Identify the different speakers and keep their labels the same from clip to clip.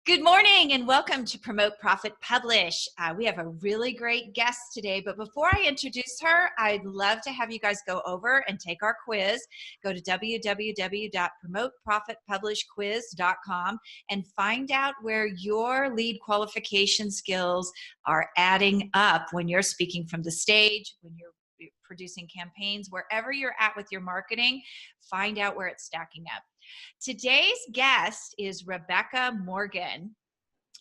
Speaker 1: Good morning and welcome to Promote, Profit, Publish. We have a really great guest today, but before I introduce her, I'd love to have you guys go over and take our quiz. Go to www.promoteprofitpublishquiz.com and find out where your lead qualification skills are adding up when you're speaking from the stage, when you're producing campaigns, wherever you're at with your marketing, find out where it's stacking up. Today's guest is Rebecca Morgan,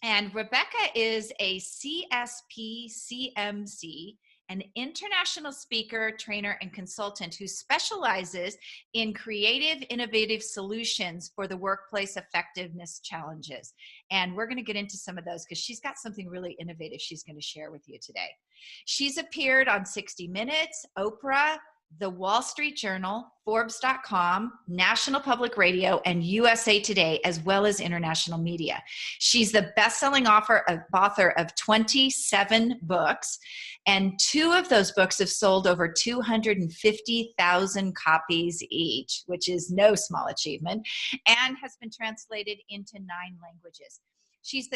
Speaker 1: and Rebecca is a CSP CMC, an international speaker, trainer, and consultant who specializes in creative, innovative solutions for the workplace effectiveness challenges. And we're going to get into some of those because she's got something really innovative she's going to share with you today. She's appeared on 60 Minutes, Oprah, The Wall Street Journal, Forbes.com, National Public Radio, and USA Today, as well as international media. She's the best-selling author of 27 books, and 2 of those books have sold over 250,000 copies each, which is no small achievement, and has been translated into 9 languages. She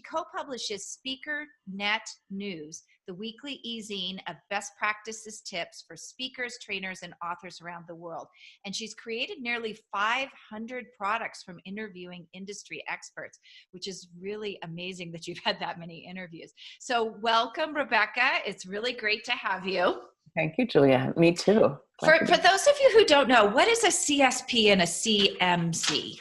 Speaker 1: co-publishes SpeakerNet News, the weekly ezine of best practices tips for speakers, trainers, and authors around the world. And she's created nearly 500 products from interviewing industry experts, which is really amazing that you've had that many interviews. So welcome, Rebecca. It's really great to have you.
Speaker 2: Thank you, Julia. Me too.
Speaker 1: For those of you who don't know, what is a CSP and a CMC?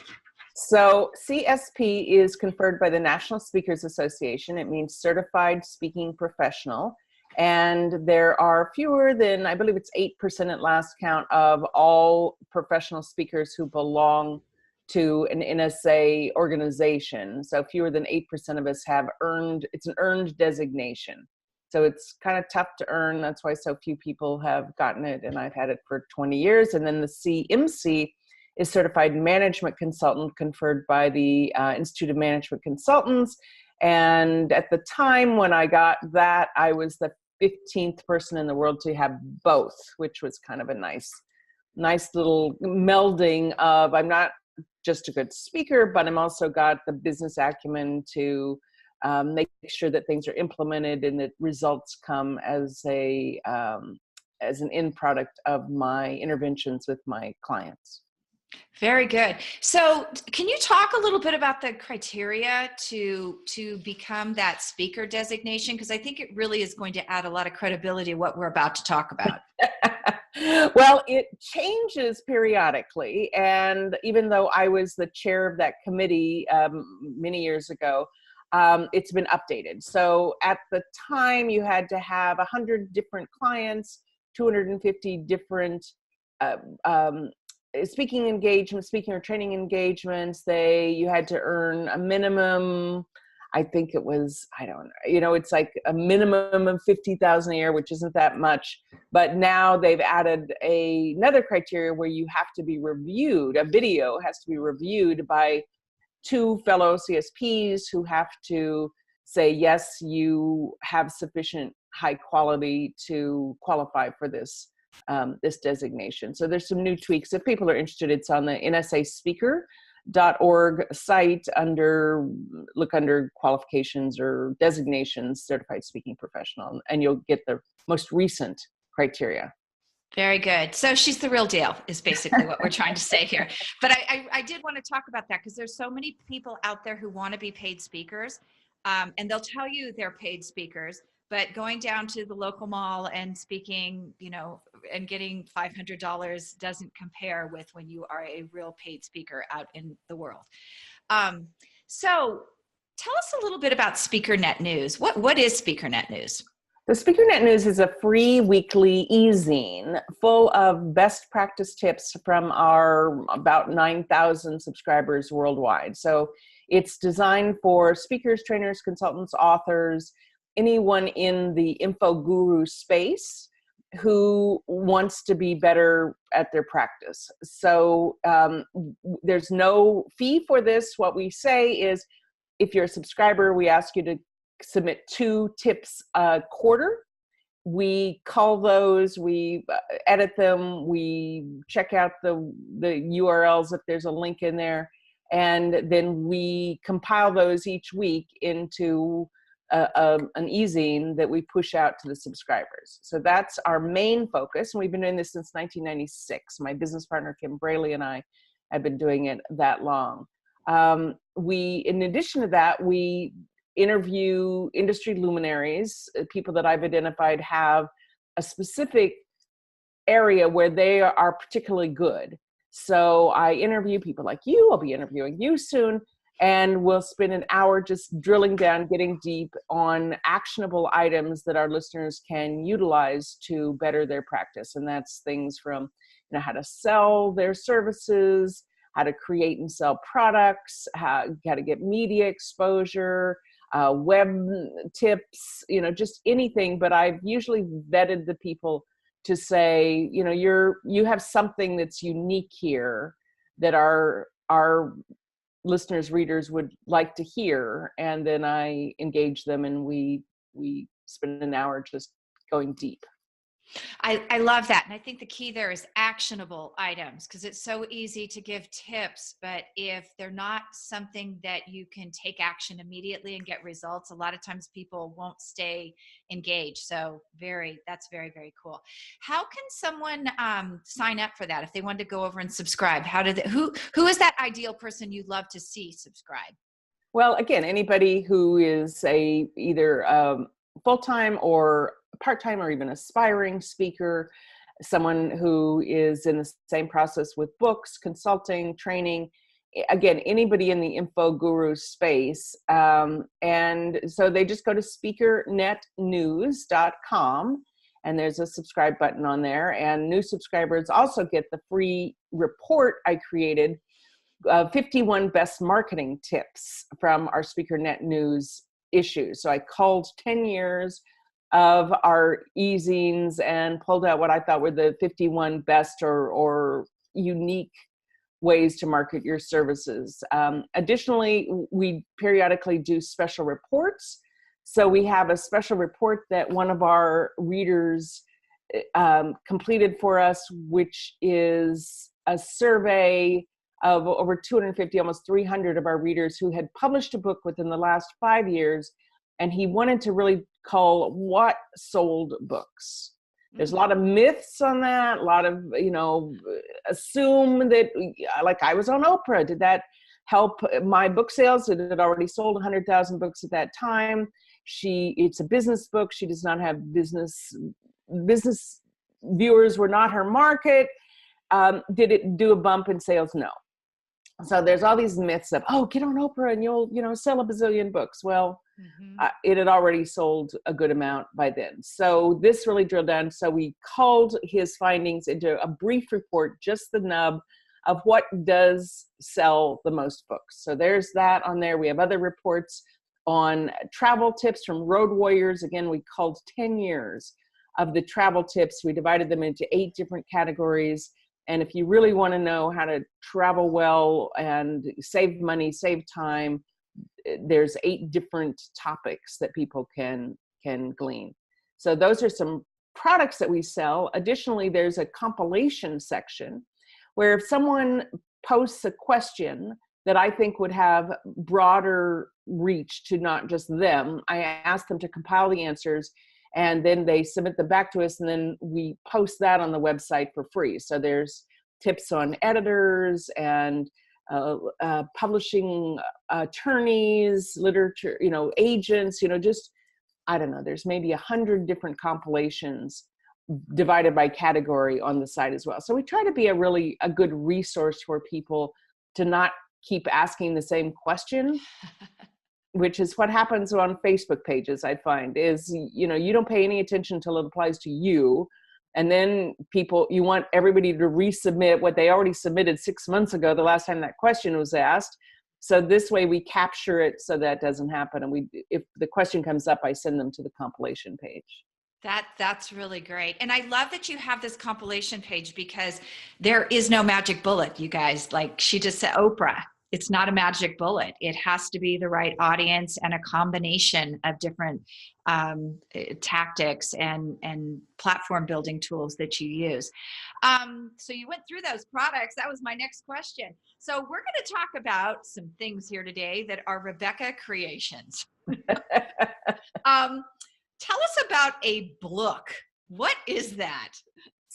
Speaker 2: So CSP is conferred by the National Speakers Association. It means Certified Speaking Professional. And there are fewer than, I believe it's 8% at last count, of all professional speakers who belong to an NSA organization. So fewer than 8% of us have earned, it's an earned designation. So it's kind of tough to earn. That's why so few people have gotten it. And I've had it for 20 years. And then the CMC is Certified Management Consultant, conferred by the Institute of Management Consultants. And at the time when I got that, I was the 15th person in the world to have both, which was kind of a nice little melding of, I'm not just a good speaker, but I'm also got the business acumen to make sure that things are implemented and that results come as an end product of my interventions with my clients.
Speaker 1: Very good. So can you talk a little bit about the criteria to become that speaker designation? Because I think it really is going to add a lot of credibility to what we're about to talk about.
Speaker 2: Well, it changes periodically. And even though I was the chair of that committee many years ago, it's been updated. So at the time, you had to have 100 different clients, 250 different speaking or training engagements. You had to earn a minimum, I think it was, I don't know, it's like a minimum of 50,000 a year, which isn't that much. But now they've added another criteria where you have to be reviewed. A video has to be reviewed by 2 fellow CSPs who have to say, yes, you have sufficient high quality to qualify for this designation. So there's some new tweaks. If people are interested, it's on the nsaspeaker.org site look under qualifications or designations, Certified Speaking Professional, and you'll get the most recent criteria.
Speaker 1: Very good. So she's the real deal is basically what we're trying to say here. But I did want to talk about that because there's so many people out there who want to be paid speakers, and they'll tell you they're paid speakers, but going down to the local mall and speaking, and getting $500 doesn't compare with when you are a real paid speaker out in the world. So tell us a little bit about SpeakerNet News. What is SpeakerNet News?
Speaker 2: The SpeakerNet News is a free weekly ezine full of best practice tips from our about 9,000 subscribers worldwide. So it's designed for speakers, trainers, consultants, authors, anyone in the info guru space who wants to be better at their practice. So there's no fee for this. What we say is, if you're a subscriber, we ask you to submit 2 tips a quarter. We call those, we edit them, we check out the URLs if there's a link in there, And then we compile those each week into an ezine that we push out to the subscribers. So that's our main focus. And we've been doing this since 1996. My business partner, Kim Braley, and I have been doing it that long. In addition to that, we interview industry luminaries, people that I've identified have a specific area where they are particularly good. So I interview people like you. I'll be interviewing you soon. And we'll spend an hour just drilling down, getting deep on actionable items that our listeners can utilize to better their practice. And that's things from, how to sell their services, how to create and sell products, how to get media exposure, web tips, just anything. But I've usually vetted the people to say, you have something that's unique here that our listeners, readers would like to hear. And then I engage them and we spend an hour just going deep.
Speaker 1: I love that. And I think the key there is actionable items, because it's so easy to give tips, but if they're not something that you can take action immediately and get results, a lot of times people won't stay engaged. So that's very, very cool. How can someone sign up for that if they wanted to go over and subscribe? Who is that ideal person you'd love to see subscribe?
Speaker 2: Well, again, anybody who is either full-time or part-time or even aspiring speaker, someone who is in the same process with books, consulting, training, again, anybody in the info guru space. And so they just go to SpeakerNetNews.com and there's a subscribe button on there. And new subscribers also get the free report I created, 51 best marketing tips from our SpeakerNet News issue. So I culled 10 years of our ezines and pulled out what I thought were the 51 best or unique ways to market your services. Additionally, we periodically do special reports. So we have a special report that one of our readers completed for us, which is a survey of over 250, almost 300 of our readers who had published a book within the last 5 years. And he wanted to really call what sold books. There's a lot of myths on that, a lot of, assume that, like I was on Oprah, did that help my book sales? It had already sold 100,000 books at that time. It's a business book. She does not have business viewers were not her market. Did it do a bump in sales? No. So there's all these myths of, get on Oprah and you'll, sell a bazillion books. Well, it had already sold a good amount by then. So this really drilled down. So we culled his findings into a brief report, just the nub of what does sell the most books. So there's that on there. We have other reports on travel tips from road warriors. Again, we culled 10 years of the travel tips. We divided them into 8 different categories. And if you really want to know how to travel well and save money, save time, there's 8 different topics that people can glean. So those are some products that we sell. Additionally, there's a compilation section where if someone posts a question that I think would have broader reach to not just them, I ask them to compile the answers and then they submit them back to us, and then we post that on the website for free. So there's tips on editors and publishing attorneys, literature, agents, just, I don't know, there's maybe 100 different compilations divided by category on the site as well. So we try to be a good resource for people to not keep asking the same question. Which is what happens on Facebook pages, I find, is, you don't pay any attention until it applies to you. And then you want everybody to resubmit what they already submitted 6 months ago, the last time that question was asked. So this way we capture it so that doesn't happen. And if the question comes up, I send them to the compilation page.
Speaker 1: That's really great. And I love that you have this compilation page, because there is no magic bullet, you guys. Like she just said, Oprah. it's not a magic bullet. It has to be the right audience and a combination of different tactics and platform building tools that you use. So you went through those products. That was my next question. So we're going to talk about some things here today that are Rebecca creations. Tell us about a Blook. What is that?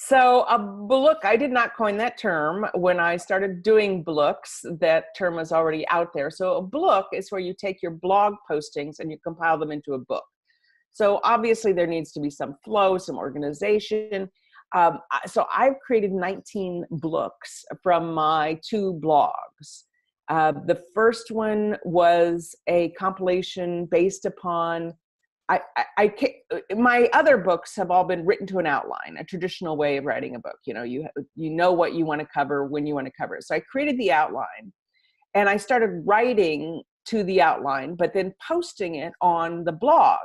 Speaker 2: So a Blook, I did not coin that term. When I started doing Blooks, that term was already out there. So a Blook is where you take your blog postings and you compile them into a book. So obviously there needs to be some flow, some organization. So I've created 19 Blooks from my 2 blogs. The first one was a compilation based upon my other books have all been written to an outline, a traditional way of writing a book. You know what you want to cover when you want to cover it. So I created the outline and I started writing to the outline, but then posting it on the blog.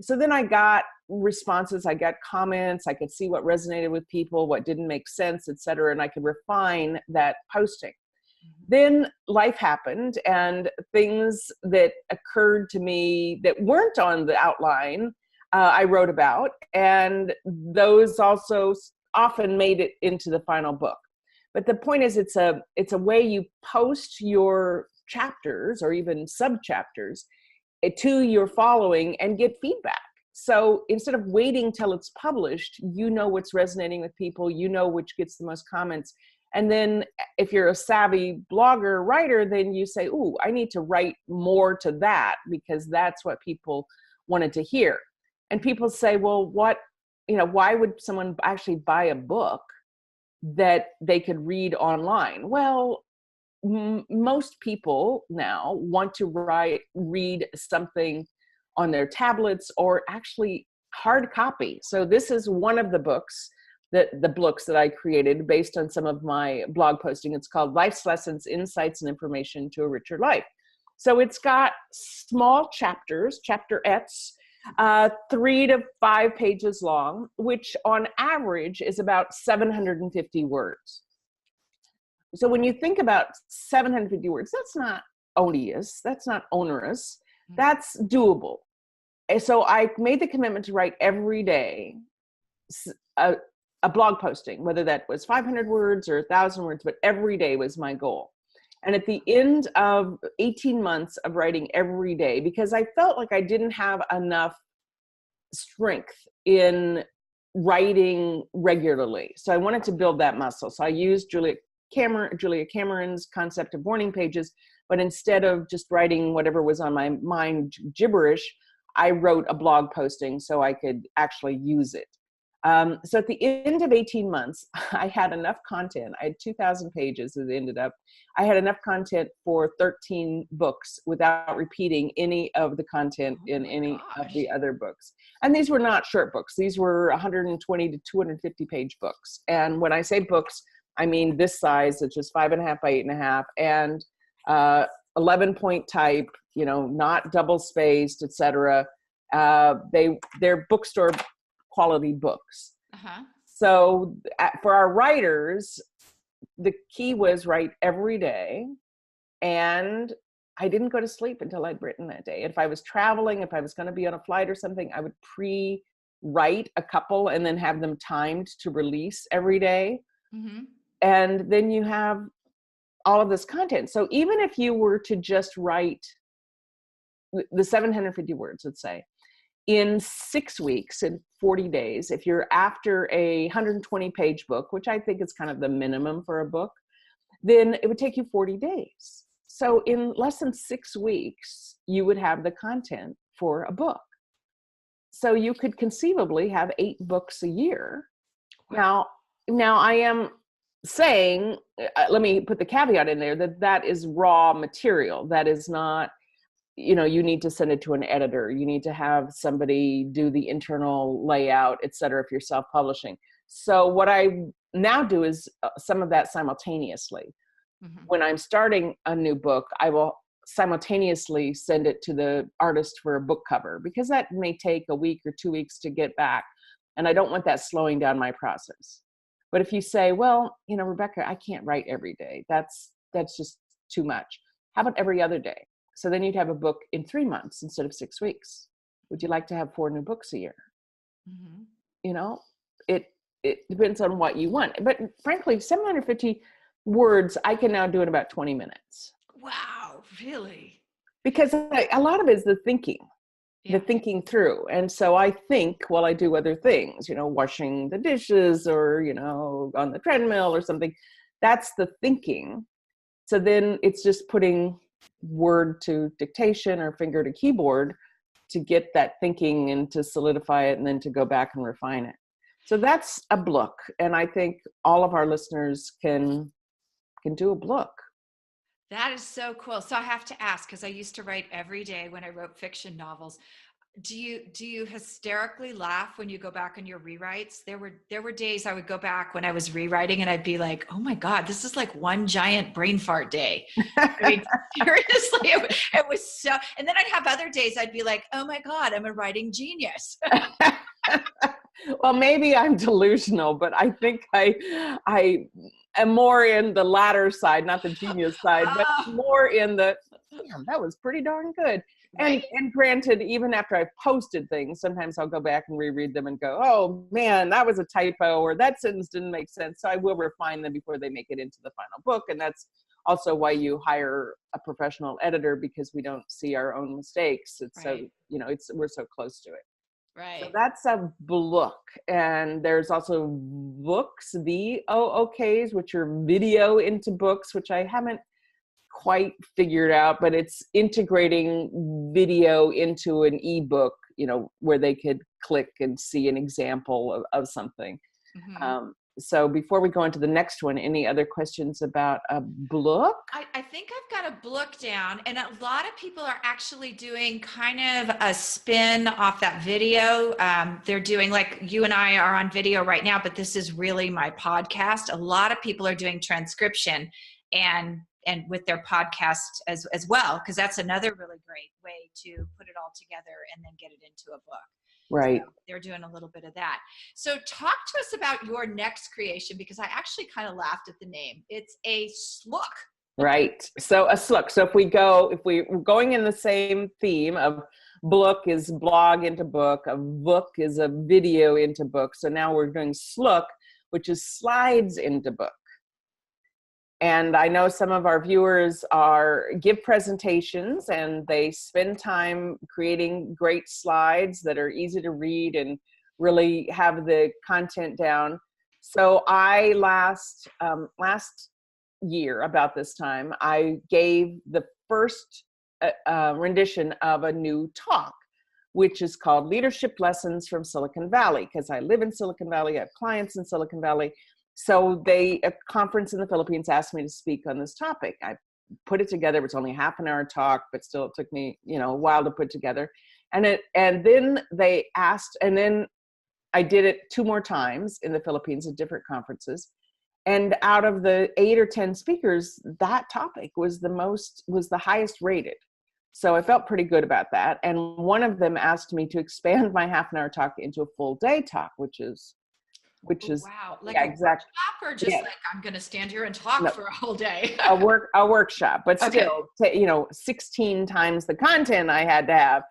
Speaker 2: So then I got responses, I got comments, I could see what resonated with people, what didn't make sense, et cetera, and I could refine that posting. Then life happened and things that occurred to me that weren't on the outline, I wrote about, and those also often made it into the final book. But the point is, it's a way you post your chapters or even sub-chapters to your following and get feedback. So instead of waiting till it's published, you know what's resonating with people, you know which gets the most comments. And then if you're a savvy blogger, writer, then you say, ooh, I need to write more to that because that's what people wanted to hear. And people say, well, why would someone actually buy a book that they could read online? Well, most people now want to read something on their tablets or actually hard copy. So this is one of the books the Blooks that I created based on some of my blog posting. It's called Life's Lessons, Insights, and Information to a Richer Life. So it's got small chapters, chapterettes, 3 to 5 pages long, which on average is about 750 words. So when you think about 750 words, that's not odious, that's not onerous, that's doable. And so I made the commitment to write every day a blog posting, whether that was 500 words or 1,000 words, but every day was my goal. And at the end of 18 months of writing every day, because I felt like I didn't have enough strength in writing regularly. So I wanted to build that muscle. So I used Julia Cameron's concept of morning pages, but instead of just writing whatever was on my mind gibberish, I wrote a blog posting so I could actually use it. So at the end of 18 months, I had enough content. I had 2,000 pages as it ended up. I had enough content for 13 books without repeating any of the content in any of the other books. And these were not short books. These were 120 to 250 page books. And when I say books, I mean this size, which is 5.5 by 8.5, and 11-point type, not double spaced, etc. They're bookstore quality books. So for our writers, the key was write every day, and I didn't go to sleep until I'd written that day. If I was traveling, if I was going to be on a flight or something, I would pre-write a couple and then have them timed to release every day. And then you have all of this content. So even if you were to just write the 750 words, let's say, in 6 weeks, in 40 days, if you're after a 120 page book, which I think is kind of the minimum for a book, then it would take you 40 days. So in less than 6 weeks, you would have the content for a book. So you could conceivably have 8 books a year. Now I am saying, let me put the caveat in there, that is raw material. That is not, you need to send it to an editor. You need to have somebody do the internal layout, et cetera, if you're self-publishing. So what I now do is some of that simultaneously. When I'm starting a new book, I will simultaneously send it to the artist for a book cover, because that may take a week or 2 weeks to get back. And I don't want that slowing down my process. But if you say, well, Rebecca, I can't write every day. That's just too much. How about every other day? So then you'd have a book in 3 months instead of 6 weeks. Would you like to have 4 new books a year?
Speaker 1: Mm-hmm.
Speaker 2: You know, it depends on what you want. But frankly, 750 words, I can now do in about 20 minutes.
Speaker 1: Wow, really?
Speaker 2: Because a lot of it is the thinking through. And so I think while I do other things, washing the dishes or, on the treadmill or something, that's the thinking. So then it's just putting word to dictation or finger to keyboard to get that thinking and to solidify it and then to go back and refine it. So that's a book. And I think all of our listeners can do a book.
Speaker 1: That is so cool. So I have to ask, because I used to write every day when I wrote fiction novels. Do you hysterically laugh when you go back on your rewrites? There were days I would go back when I was rewriting and I'd be like, oh my God, this is like one giant brain fart day. I mean, seriously, it was so, and then I'd have other days I'd be like, oh my God, I'm a writing genius.
Speaker 2: Well, maybe I'm delusional, but I think I am more in the latter side, not the genius side, but more in the, damn, that was pretty darn good.
Speaker 1: Right?
Speaker 2: And granted, even after I've posted things, sometimes I'll go back and reread them and go, oh man, that was a typo, or that sentence didn't make sense. So I will refine them before they make it into the final book. And that's also why you hire a professional editor, because we don't see our own mistakes. It's
Speaker 1: Right.
Speaker 2: so, we're so close to it.
Speaker 1: Right.
Speaker 2: So that's a book. And there's also Vooks, VOOKs, which are video into books, which I haven't quite figured out, but it's integrating video into an ebook, where they could click and see an example of something.
Speaker 1: Mm-hmm.
Speaker 2: So before we go into the next one, any other questions about a book?
Speaker 1: I think I've got a book down, and a lot of people are actually doing kind of a spin off that video. They're doing, like you and I are on video right now, but this is really my podcast. A lot of people are doing transcription and with their podcast as well, because that's another really great way to put it all together and then get it into a book.
Speaker 2: Right.
Speaker 1: So they're doing a little bit of that. So talk to us about your next creation, because I actually kind of laughed at the name. It's a slook.
Speaker 2: Right. So a slook. So if we're going in the same theme of book is blog into book, a book is a video into book. So now we're doing slook, which is slides into book. And I know some of our viewers give presentations and they spend time creating great slides that are easy to read and really have the content down. So I last year, about this time, I gave the first rendition of a new talk, which is called Leadership Lessons from Silicon Valley, because I live in Silicon Valley, I have clients in Silicon Valley. So a conference in the Philippines asked me to speak on this topic. I put it together. It was only half an hour talk, but still it took me, a while to put together. And then they asked, and then I did it 2 more times in the Philippines at different conferences. And out of the 8 or 10 speakers, that topic was the highest rated. So I felt pretty good about that. And one of them asked me to expand my half an hour talk into a full day talk, which is
Speaker 1: wow, like a workshop, or just like I'm going to stand here and talk for a whole day?
Speaker 2: a workshop, but still, 16 times the content I had to have.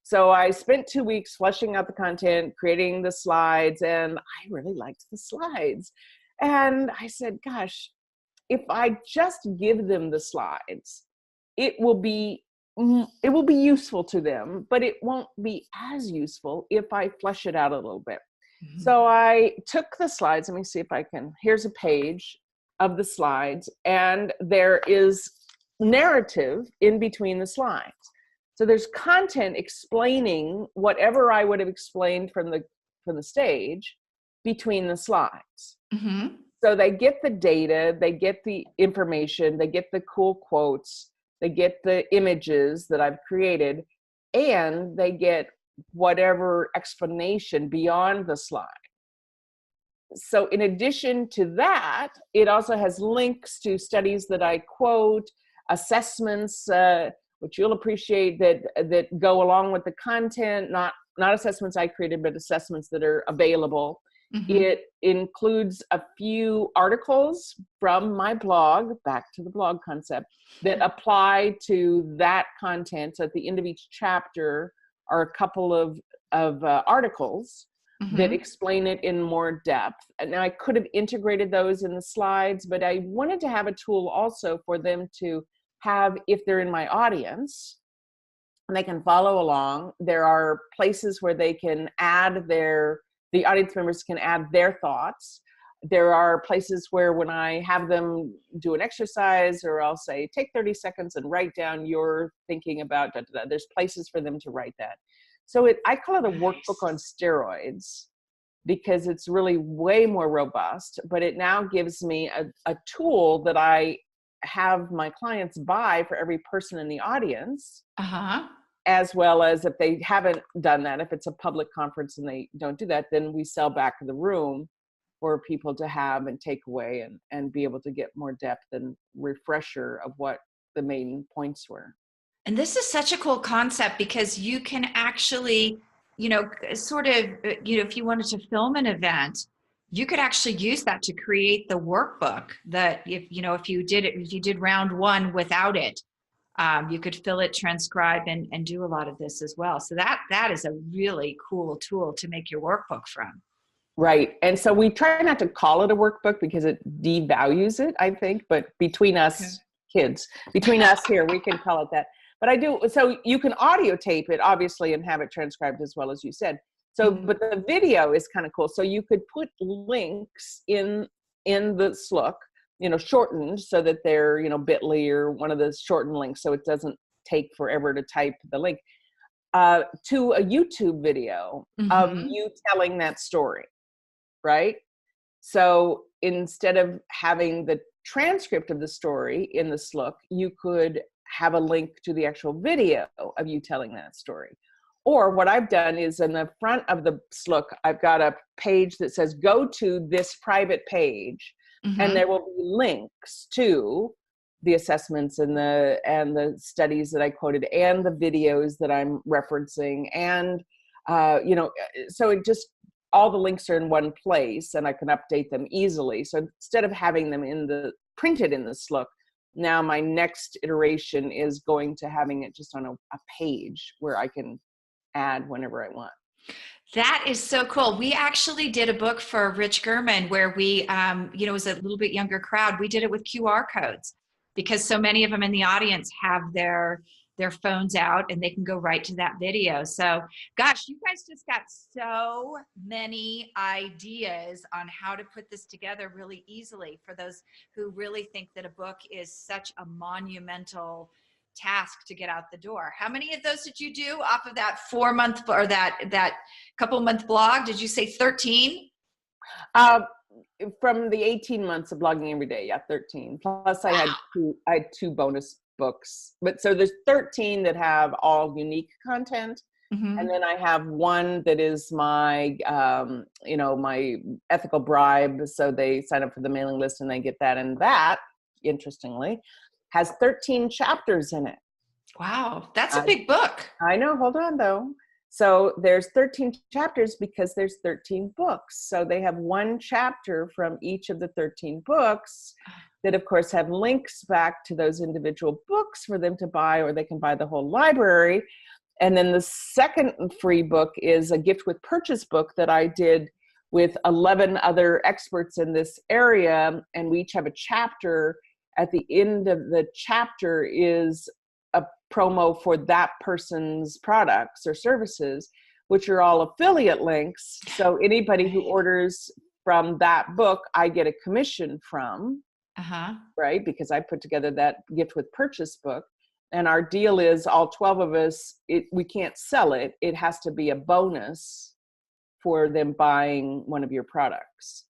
Speaker 2: So I spent 2 weeks fleshing out the content, creating the slides, and I really liked the slides. And I said, gosh, if I just give them the slides, it will be useful to them, but it won't be as useful if I flesh it out a little bit. Mm-hmm. So I took the slides. Let me see if I can. Here's a page of the slides, and there is narrative in between the slides. So there's content explaining whatever I would have explained from the stage between the slides.
Speaker 1: Mm-hmm.
Speaker 2: So they get the data, they get the information, they get the cool quotes, they get the images that I've created, and they get whatever explanation beyond the slide. So in addition to that, it also has links to studies that I quote, assessments, which you'll appreciate, that go along with the content, not assessments I created, but assessments that are available
Speaker 1: Mm-hmm.
Speaker 2: It includes a few articles from my blog, back to the blog concept, that apply to that content. So at the end of each chapter are a couple of articles that
Speaker 1: Mm-hmm.
Speaker 2: explain it in more depth. And now I could have integrated those in the slides, but I wanted to have a tool also for them to have if they're in my audience and they can follow along. There are places where they can add the audience members can add their thoughts. There are places where when I have them do an exercise, or I'll say, take 30 seconds and write down your thinking about, da, da, da. There's places for them to write that. So I call it a workbook on steroids because it's really way more robust, but it now gives me a tool that I have my clients buy for every person in the audience.
Speaker 1: Uh-huh.
Speaker 2: As well as if they haven't done that, if it's a public conference and they don't do that, then we sell back in the room for people to have and take away and be able to get more depth and refresher of what the main points were.
Speaker 1: And this is such a cool concept because you can actually, sort of, if you wanted to film an event, you could actually use that to create the workbook that if you did round one without it, you could fill it, transcribe, and do a lot of this as well. So that is a really cool tool to make your workbook from.
Speaker 2: Right. And so we try not to call it a workbook because it devalues it, I think, but between us kids, between us here, we can call it that. But I do, so you can audio tape it, obviously, and have it transcribed as well as you said. So, but the video is kind of cool. So you could put links in the Slook, shortened so that they're, bit.ly or one of the shortened links. So it doesn't take forever to type the link to a YouTube video of you telling that story, right? So instead of having the transcript of the story in the Slook, you could have a link to the actual video of you telling that story. Or what I've done is in the front of the Slook, I've got a page that says, go to this private page. And there will be links to the assessments and the studies that I quoted and the videos that I'm referencing. And, so it just, all the links are in one place and I can update them easily. So instead of having them printed in the Slook, now my next iteration is going to having it just on a page where I can add whenever I want.
Speaker 1: That is so cool. We actually did a book for Rich Gurman where we, it was a little bit younger crowd. We did it with QR codes because so many of them in the audience have their phones out and they can go right to that video. So gosh, you guys just got so many ideas on how to put this together really easily for those who really think that a book is such a monumental task to get out the door. How many of those did you do off of that 4-month or that couple month blog? Did you say 13?
Speaker 2: From the 18 months of blogging every day, 13. Plus I had two bonus books. But so there's 13 that have all unique content. And then I have one that is my, my ethical bribe. So they sign up for the mailing list and they get that. And that, interestingly, has 13 chapters in it.
Speaker 1: Wow, that's a big book.
Speaker 2: I know, hold on though. So there's 13 chapters because there's 13 books. So they have one chapter from each of the 13 books that of course have links back to those individual books for them to buy, or they can buy the whole library. And then the second free book is a gift with purchase book that I did with 11 other experts in this area. And we each have a chapter. At the end of the chapter is a promo for that person's products or services, which are all affiliate links. So anybody who orders from that book, I get a commission from, right? Because I put together that gift with purchase book. And our deal is all 12 of us, we can't sell it. It has to be a bonus for them buying one of your products.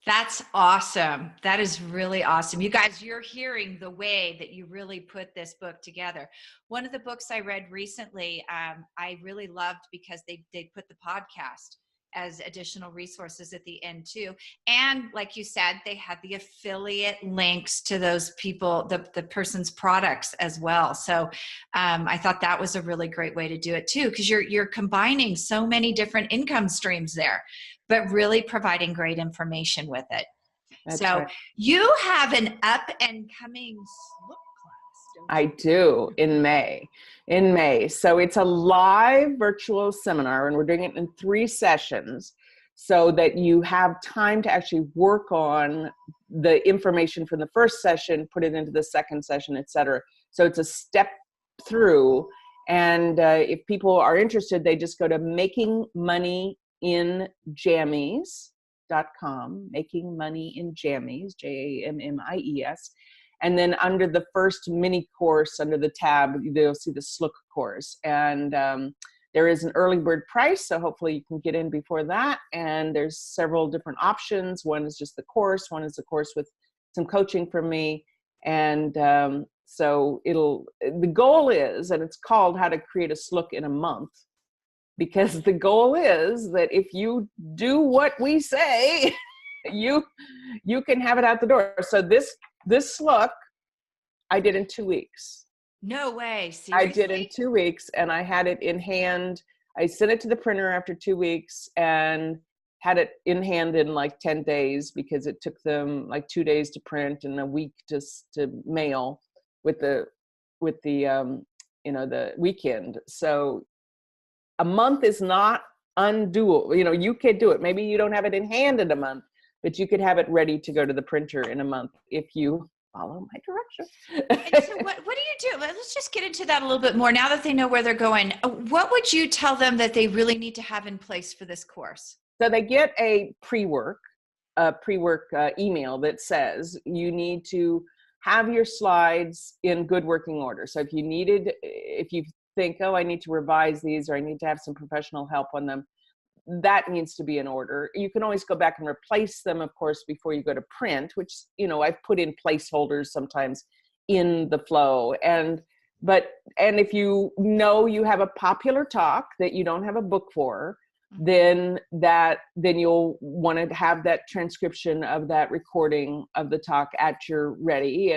Speaker 1: That's awesome. That is really awesome. You guys, you're hearing the way that you really put this book together. One of the books I read recently, I really loved because they put the podcast as additional resources at the end too. And like you said, they had the affiliate links to those people, the person's products as well. So I thought that was a really great way to do it too, because you're combining so many different income streams there. but really providing great information with it.
Speaker 2: That's
Speaker 1: So
Speaker 2: right.
Speaker 1: you have an up and coming Slook class, don't
Speaker 2: I
Speaker 1: you?
Speaker 2: do in May. In May. So it's a live virtual seminar, and we're doing it in 3 sessions so that you have time to actually work on the information from the first session, put it into the second session, etc. So it's a step through. And if people are interested, they just go to makingmoneyinjammies.com, makingmoneyinjammies, JAMMIES. And then under the first mini course, under the tab, they'll see the Slook course. And there is an early bird price, so hopefully you can get in before that. And there's several different options. One is just the course. One is the course with some coaching from me. And so the goal is, and it's called How to Create a Slook in a Month, because the goal is that if you do what we say, you can have it out the door. So this Slook I did in 2 weeks.
Speaker 1: No way. Seriously?
Speaker 2: I did in 2 weeks, and I had it in hand. I sent it to the printer after 2 weeks and had it in hand in like 10 days because it took them like 2 days to print and a week just to mail with the the weekend. So a month is not undoable. You could do it. Maybe you don't have it in hand in a month, but you could have it ready to go to the printer in a month if you follow my direction.
Speaker 1: And so what do you do? Let's just get into that a little bit more. Now that they know where they're going, what would you tell them that they really need to have in place for this course?
Speaker 2: So they get a pre-work email that says you need to have your slides in good working order. So if you think, oh, I need to revise these, or I need to have some professional help on them, that needs to be in order. You can always go back and replace them, of course, before you go to print, which, I've put in placeholders sometimes in the flow. And if you have a popular talk that you don't have a book for, then you'll want to have that transcription of that recording of the talk at your ready,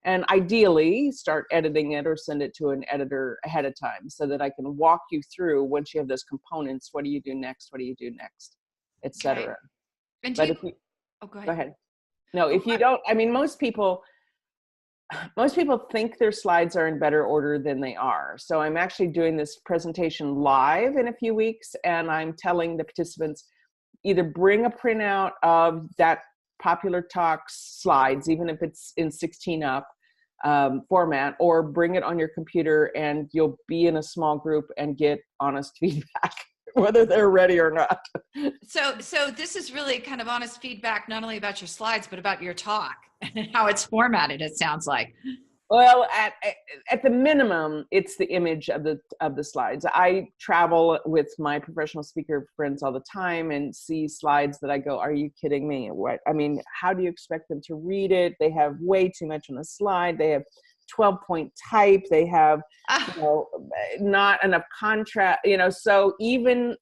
Speaker 2: and ideally start editing it or send it to an editor ahead of time so that I can walk you through, once you have those components, what do you do next, etc.
Speaker 1: Okay. And
Speaker 2: But
Speaker 1: go ahead.
Speaker 2: Go ahead. No, if you don't, most people think their slides are in better order than they are. So I'm actually doing this presentation live in a few weeks, and I'm telling the participants, either bring a printout of that popular talks slides, even if it's in 16 up format, or bring it on your computer, and you'll be in a small group and get honest feedback, whether they're ready or not.
Speaker 1: So this is really kind of honest feedback, not only about your slides, but about your talk and how it's formatted, it sounds like.
Speaker 2: Well, at the minimum, it's the image of the slides. I travel with my professional speaker friends all the time and see slides that I go, are you kidding me? How do you expect them to read it? They have way too much on the slide. They have 12-point type. They have, not enough contrast, so even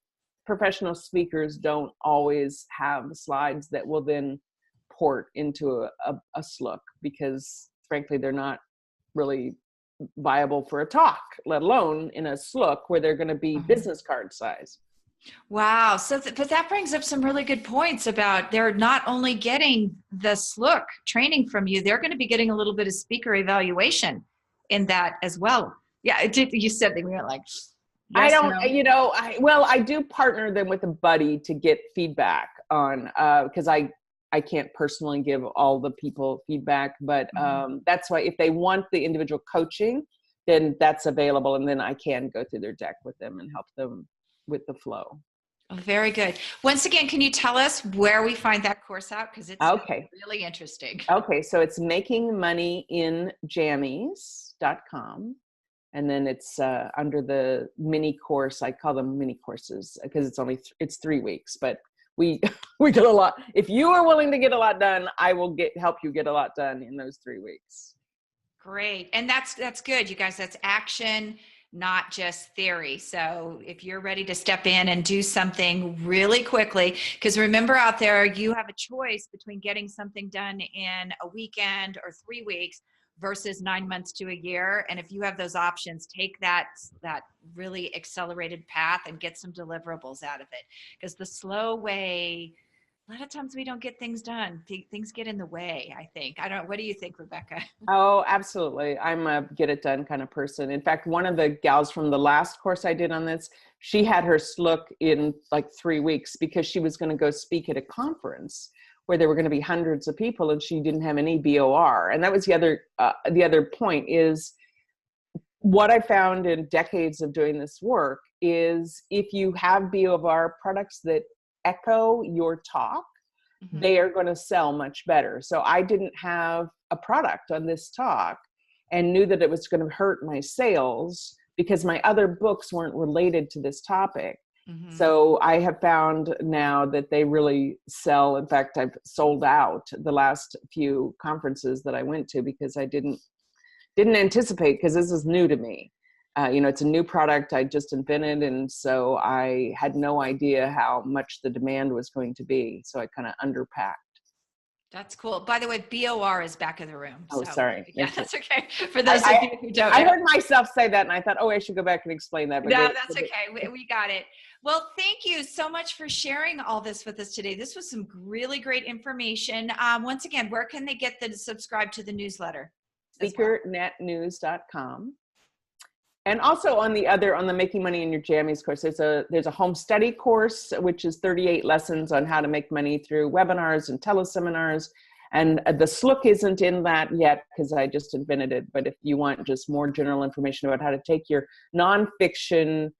Speaker 2: professional speakers don't always have slides that will then port into a Slook, because frankly, they're not really viable for a talk, let alone in a Slook where they're going to be business card size.
Speaker 1: Wow. But that brings up some really good points about they're not only getting the Slook training from you, they're going to be getting a little bit of speaker evaluation in that as well. Yeah. You said they were like, yes,
Speaker 2: I don't, I do partner them with a buddy to get feedback on, because I can't personally give all the people feedback, but that's why if they want the individual coaching, then that's available. And then I can go through their deck with them and help them with the flow.
Speaker 1: Oh, very good. Once again, can you tell us where we find that course out? Because it's really interesting.
Speaker 2: Okay. So it's makingmoneyinjammies.com. And then it's under the mini course. I call them mini courses because it's 3 weeks, but we get a lot. If you are willing to get a lot done, I will help you get a lot done in those 3 weeks.
Speaker 1: Great. And that's good, you guys. That's action, not just theory. So if you're ready to step in and do something really quickly, because remember out there, you have a choice between getting something done in a weekend or 3 weeks versus 9 months to a year. And if you have those options, take that really accelerated path and get some deliverables out of it. Because the slow way, a lot of times we don't get things done. Things get in the way, I think. I don't know. What do you think, Rebecca?
Speaker 2: Oh, absolutely. I'm a get it done kind of person. In fact, one of the gals from the last course I did on this, she had her Slook in like 3 weeks because she was going to go speak at a conference where there were going to be hundreds of people and she didn't have any BOR. And that was the other point is what I found in decades of doing this work is if you have BOR products that echo your talk, they are going to sell much better. So I didn't have a product on this talk and knew that it was going to hurt my sales because my other books weren't related to this topic. So I have found now that they really sell. In fact, I've sold out the last few conferences that I went to because I didn't anticipate, because this is new to me. It's a new product I just invented. And so I had no idea how much the demand was going to be. So I kind of underpacked.
Speaker 1: That's cool. By the way, BOR is back in the room.
Speaker 2: Oh,
Speaker 1: so,
Speaker 2: sorry.
Speaker 1: Yeah, that's okay. For those of you who don't know.
Speaker 2: I heard myself say that and I thought, oh, I should go back and explain that. But
Speaker 1: no, that's okay. We got it. Well, thank you so much for sharing all this with us today. This was some really great information. Once again, where can they get to subscribe to the newsletter?
Speaker 2: SpeakerNetNews.com. And also on the Making Money in Your Jammies course, there's a home study course, which is 38 lessons on how to make money through webinars and teleseminars. And the Slook isn't in that yet because I just invented it. But if you want just more general information about how to take your nonfiction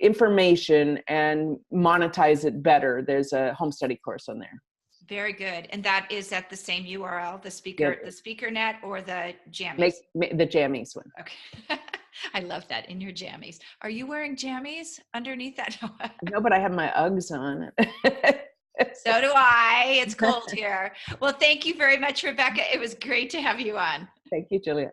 Speaker 2: information and monetize it better, there's a home study course on there.
Speaker 1: Very good. And that is at the same URL, the SpeakerNet or the Jammies?
Speaker 2: The Jammies one.
Speaker 1: Okay. I love that, in your jammies. Are you wearing jammies underneath that?
Speaker 2: No, but I have my Uggs on.
Speaker 1: So do I. It's cold here. Well, thank you very much, Rebecca. It was great to have you on.
Speaker 2: Thank you, Julia.